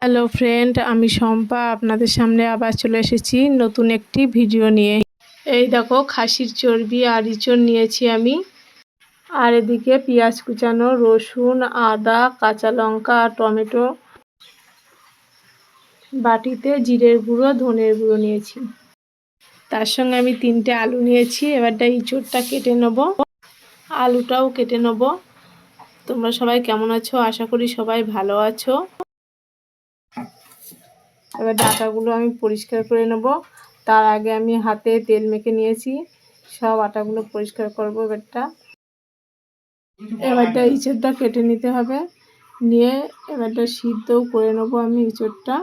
Hello friend, আমি শম্পা আপনাদের সামনে আবার চলে এসেছি নতুন একটি ভিডিও নিয়ে। এই দেখো, খাসির চর্বি আর ইঁচড় নিয়েছি আমি। আর এদিকে পেঁয়াজ কুচানো, রসুন, আদা, কাঁচা লঙ্কা আর টমেটো, বাটিতে জিরের গুঁড়ো, ধনের গুঁড়ো নিয়েছি। তার সঙ্গে আমি 3টে আলু নিয়েছি। এবারটা ইঁচড়টা কেটে নেব, আলুটাও কেটে নেব। তোমরা সবাই কেমন আছো? আশা করি সবাই ভালো আছো। এবার আটাগুলো আমি পরিষ্কার করে নেব। তার আগে আমি হাতে তেল মেখে নিয়েছি, সব আটাগুলো পরিষ্কার করব। এবারটা ইঁচড়টা কেটে নিতে হবে, নিয়ে এবারটা সিদ্ধও করে নেব আমি ইঁচড়টা।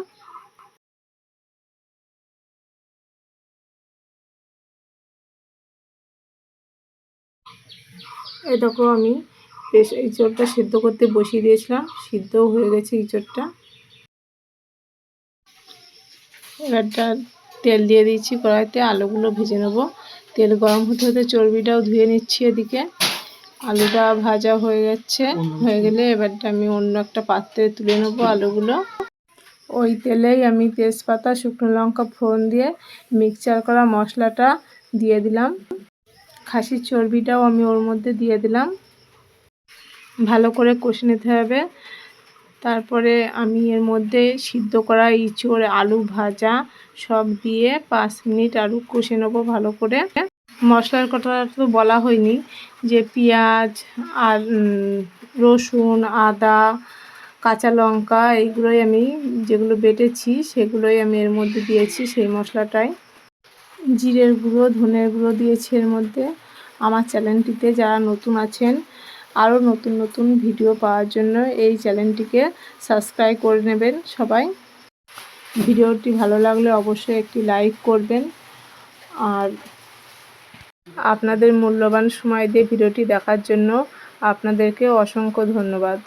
এই দেখো, আমি ইঁচড়টা সিদ্ধ করতে বসিয়ে দিয়েছিলাম, সিদ্ধও হয়ে গেছে ইঁচড়টা। এবারটা তেল দিয়ে দিচ্ছি কড়াইতে, আলুগুলো ভেজে নেব। তেল গরম হতে হতে চর্বিটাও ধুয়ে নিচ্ছি। এদিকে আলুটা ভাজা হয়ে গেলে এবারটা আমি অন্য একটা পাত্রে তুলে নেব আলুগুলো। ওই তেলেই আমি তেজপাতা, শুকনো লঙ্কা ফোড়ন দিয়ে মিক্সচার করা মশলাটা দিয়ে দিলাম। খাসির চর্বিটাও আমি ওর মধ্যে দিয়ে দিলাম। ভালো করে কষে নিতে হবে। তারপরে আমি এর মধ্যে সিদ্ধ করা ইঁচড়, আলু ভাজা সব দিয়ে 5 মিনিট আলু কষে নেবো ভালো করে। মশলার কথা তো বলা হয়নি, যে পেঁয়াজ আর রসুন, আদা, কাঁচা লঙ্কা এইগুলোই আমি যেগুলো বেটেছি সেগুলোই আমি এর মধ্যে দিয়েছি। সেই মশলাটাই জিরের গুঁড়ো, ধনের গুঁড়ো দিয়েছি এর মধ্যে। আমার চ্যানেলটিতে যারা নতুন আছেন, আরও নতুন নতুন ভিডিও পাওয়ার জন্য এই চ্যানেলটিকে সাবস্ক্রাইব করে নেবেন সবাই। ভিডিওটি ভালো লাগলে অবশ্যই একটি লাইক করবেন। আর আপনাদের মূল্যবান সময় দিয়ে ভিডিওটি দেখার জন্য আপনাদেরকে অসংখ্য ধন্যবাদ।